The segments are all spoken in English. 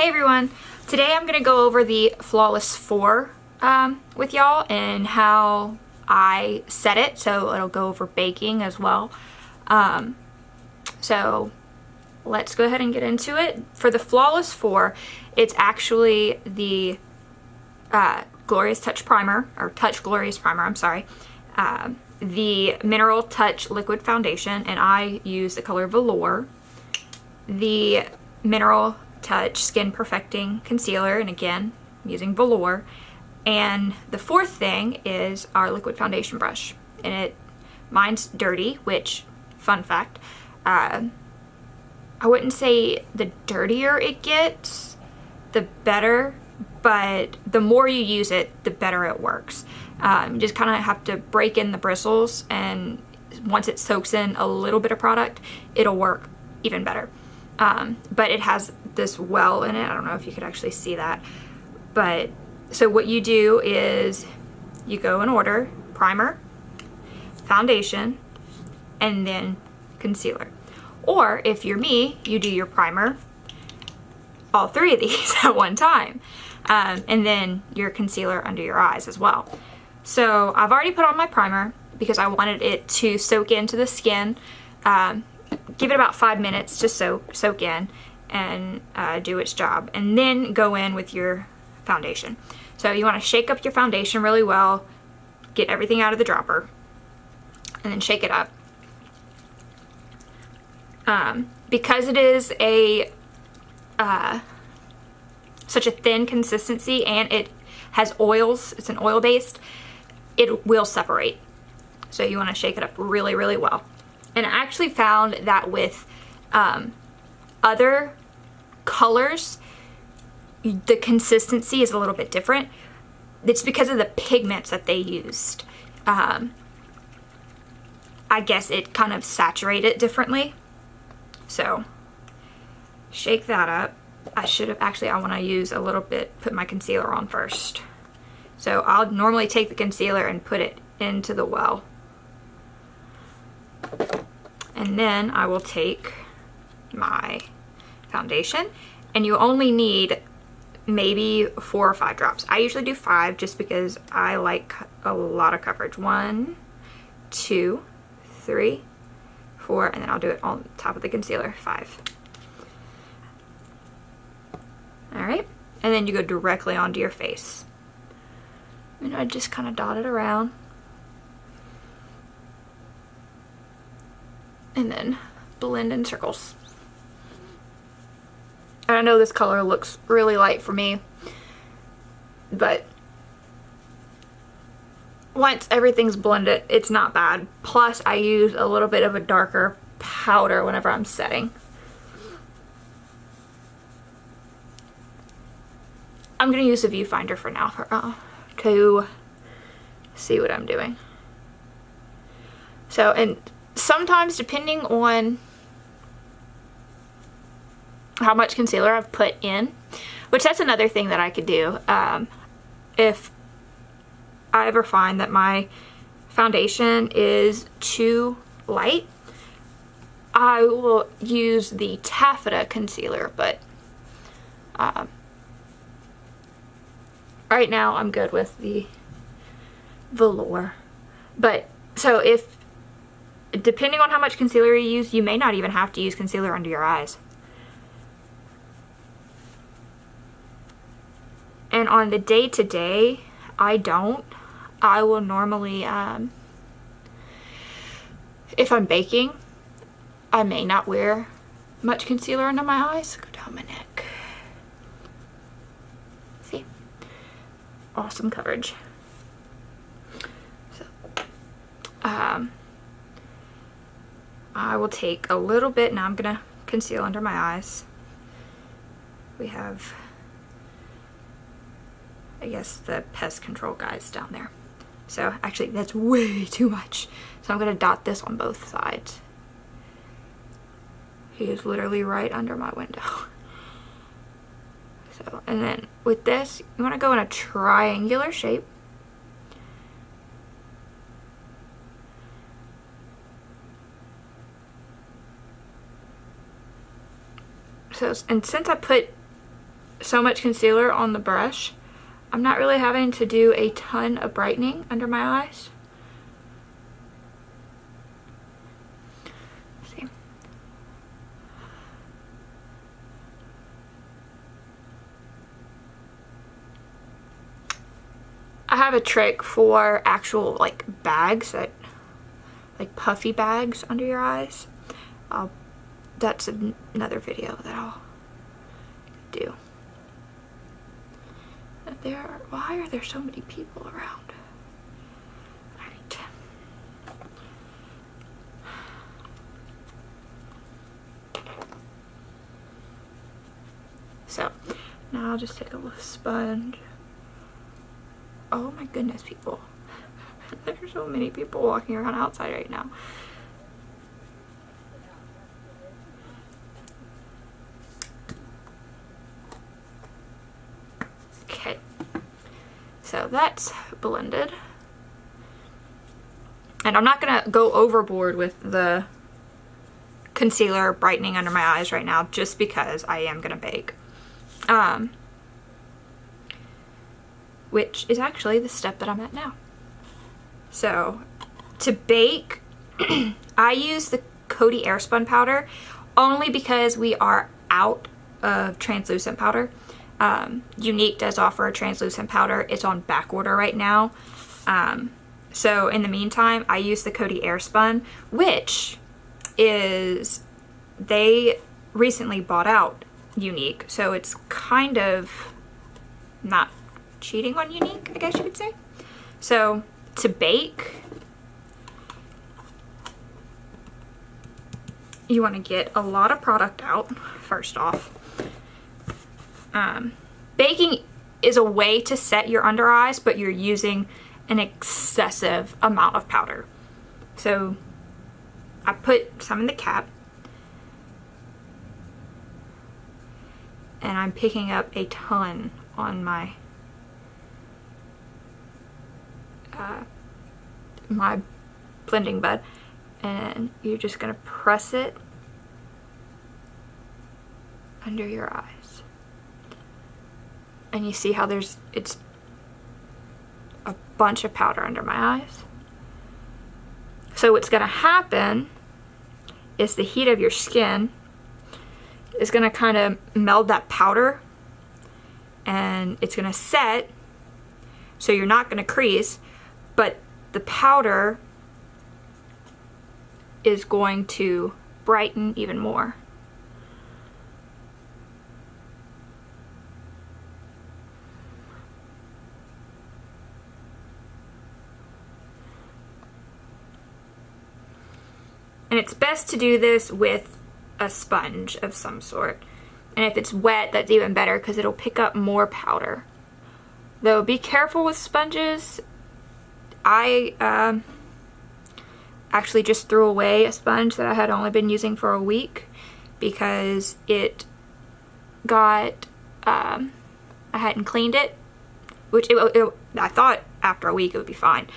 Hey everyone! Today I'm going to go over the Flawless 4 with y'all and how I set it, so it'll go over baking as well. So let's go ahead and get into it. For the Flawless 4, it's actually the Glorious Touch Primer, or Touch Glorious Primer, I'm sorry. The Mineral Touch Liquid Foundation, and I use the color Velour. The Mineral Touch Skin Perfecting Concealer, and again, I'm using Velour. And the fourth thing is our liquid foundation brush. And mine's dirty, which, fun fact, I wouldn't say the dirtier it gets, the better, but the more you use it, the better it works. You just kind of have to break in the bristles, and once it soaks in a little bit of product, it'll work even better. But it has this well in it. I don't know if you could actually see that. But so what you do is you go in order: primer, foundation, and then concealer. Or if you're me, you do your primer, all three of these at one time, and then your concealer under your eyes as well. So I've already put on my primer because I wanted it to soak into the skin. Give it about 5 minutes to soak in and do its job, and then go in with your foundation. So you want to shake up your foundation really well, get everything out of the dropper, and then shake it up. Because it is such a thin consistency and it has oils, it's an oil based, it will separate. So you want to shake it up really, really well. And I actually found that with other colors, the consistency is a little bit different. It's because of the pigments that they used. I guess it kind of saturated it differently. So shake that up. I want to use a little bit, put my concealer on first. So I'll normally take the concealer and put it into the well. And then I will take my foundation, and you only need maybe 4 or 5 drops. I usually do 5 just because I like a lot of coverage. 1, 2, 3, 4, and then I'll do it on top of the concealer. 5. Alright, and then you go directly onto your face. And I just kind of dot it around. And then blend in circles. And I know this color looks really light for me, but once everything's blended, it's not bad. Plus, I use a little bit of a darker powder whenever I'm setting. I'm going to use a viewfinder for now to see what I'm doing. So, and sometimes, depending on how much concealer I've put in, which that's another thing that I could do, if I ever find that my foundation is too light, I will use the taffeta concealer, but right now I'm good with the Velour. But so depending on how much concealer you use, you may not even have to use concealer under your eyes. And on the day-to-day, I don't. I will normally, if I'm baking, I may not wear much concealer under my eyes. Go down my neck. See? Awesome coverage. So, I will take a little bit. Now I'm going to conceal under my eyes. We have, I guess, the pest control guys down there. So actually that's way too much. So I'm going to dot this on both sides. He is literally right under my window. So, and then with this, you want to go in a triangular shape. So, and since I put so much concealer on the brush, I'm not really having to do a ton of brightening under my eyes. Let's see. I have a trick for actual like bags, that like puffy bags under your eyes. That's another video that I'll do. Why are there so many people around? Alright. So now I'll just take a little sponge. Oh my goodness, people. There's so many people walking around outside right now. Okay, so that's blended. And I'm not gonna go overboard with the concealer brightening under my eyes right now, just because I am gonna bake. Which is actually the step that I'm at now. So, to bake, I use the Coty Airspun powder only because we are out of translucent powder. Younique does offer a translucent powder. It's on back order right now. So in the meantime, I use the Coty Airspun, which is, they recently bought out Younique, so it's kind of not cheating on Younique, I guess you could say. So to bake, you want to get a lot of product out first off. Baking is a way to set your under eyes, but you're using an excessive amount of powder. So I put some in the cap, and I'm picking up a ton on my my blending bud, and you're just gonna press it under your eyes, and you see how it's a bunch of powder under my eyes. So what's gonna happen is the heat of your skin is gonna kind of meld that powder, and it's gonna set, so you're not gonna crease, but the powder is going to brighten even more. And it's best to do this with a sponge of some sort. And if it's wet, that's even better because it'll pick up more powder. Though be careful with sponges. I actually just threw away a sponge that I had only been using for a week because it got, I hadn't cleaned it, which I thought after a week it would be fine.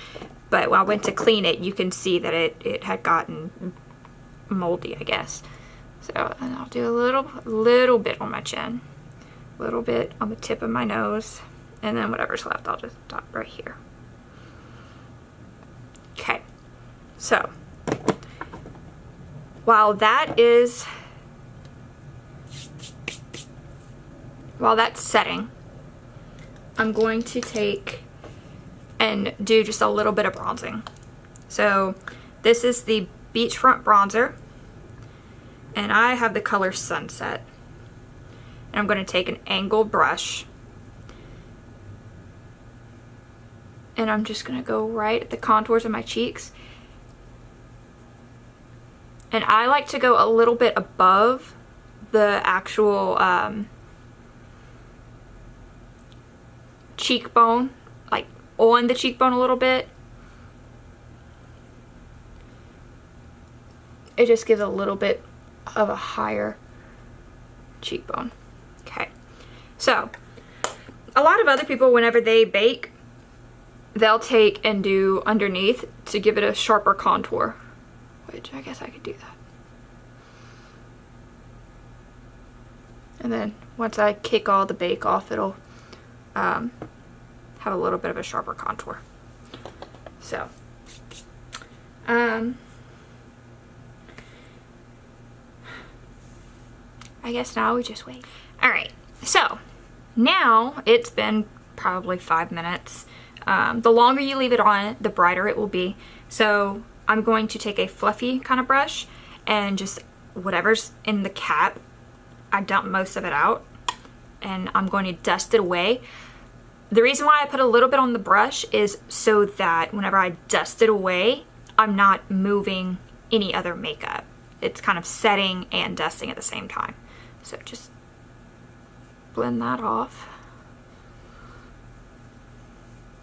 But when I went to clean it, you can see that it had gotten moldy, I guess. So, and I'll do a little bit on my chin, a little bit on the tip of my nose, and then whatever's left, I'll just dot right here. Okay, so while that's setting, I'm going to take and do just a little bit of bronzing. So this is the Beachfront bronzer, and I have the color Sunset. And I'm going to take an angled brush, and I'm just going to go right at the contours of my cheeks. And I like to go a little bit above the actual cheekbone, like on the cheekbone a little bit. It just gives a little bit of a higher cheekbone. Okay, so a lot of other people, whenever they bake, they'll take and do underneath to give it a sharper contour, which I guess I could do that. And then once I kick all the bake off, it'll have a little bit of a sharper contour. So, I guess now we just wait. Alright, so now it's been probably 5 minutes. The longer you leave it on, the brighter it will be. So I'm going to take a fluffy kind of brush and just whatever's in the cap, I dump most of it out and I'm going to dust it away. The reason why I put a little bit on the brush is so that whenever I dust it away, I'm not moving any other makeup. It's kind of setting and dusting at the same time. So just blend that off.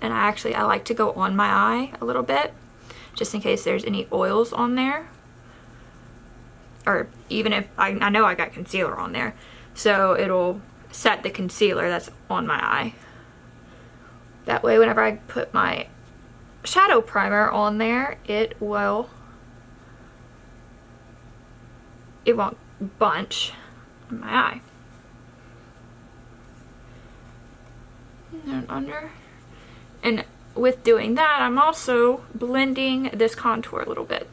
And I like to go on my eye a little bit, just in case there's any oils on there. Or even if, I know I got concealer on there, so it'll set the concealer that's on my eye. That way whenever I put my shadow primer on there, it won't bunch in my eye. And then under. And with doing that, I'm also blending this contour a little bit.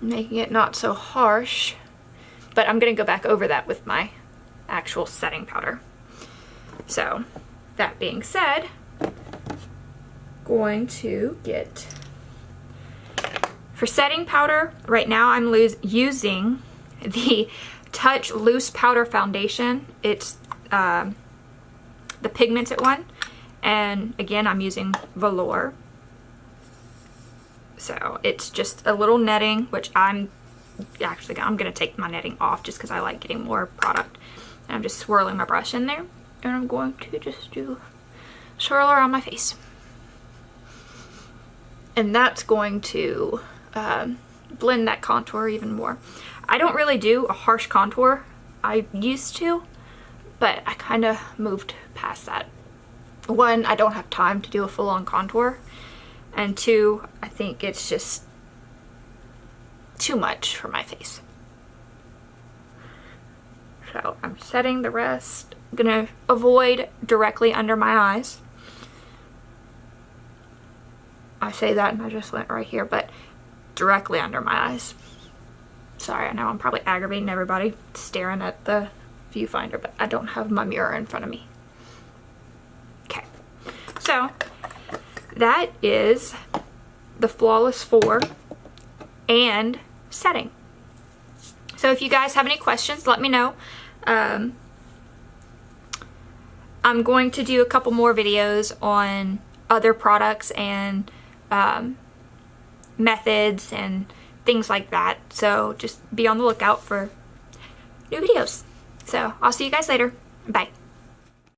Making it not so harsh. But I'm going to go back over that with my actual setting powder. So, that being said, going to get, for setting powder, right now I'm using the Touch Loose Powder Foundation. It's the pigmented one. And again, I'm using Velour. So, it's just a little netting, which I'm gonna take my netting off just because I like getting more product. And I'm just swirling my brush in there, and I'm going to just do swirl around my face. And that's going to blend that contour even more. I don't really do a harsh contour. I used to, but I kind of moved past that. One, I don't have time to do a full-on contour, and two, I think it's just too much for my face. So I'm setting the rest. I'm gonna avoid directly under my eyes. I say that and I just went right here, but directly under my eyes. Sorry, I know I'm probably aggravating everybody staring at the viewfinder, but I don't have my mirror in front of me. Okay, so that is the Flawless 4 and setting. So if you guys have any questions, let me know. I'm going to do a couple more videos on other products and methods and things like that. So just be on the lookout for new videos. So I'll see you guys later. Bye.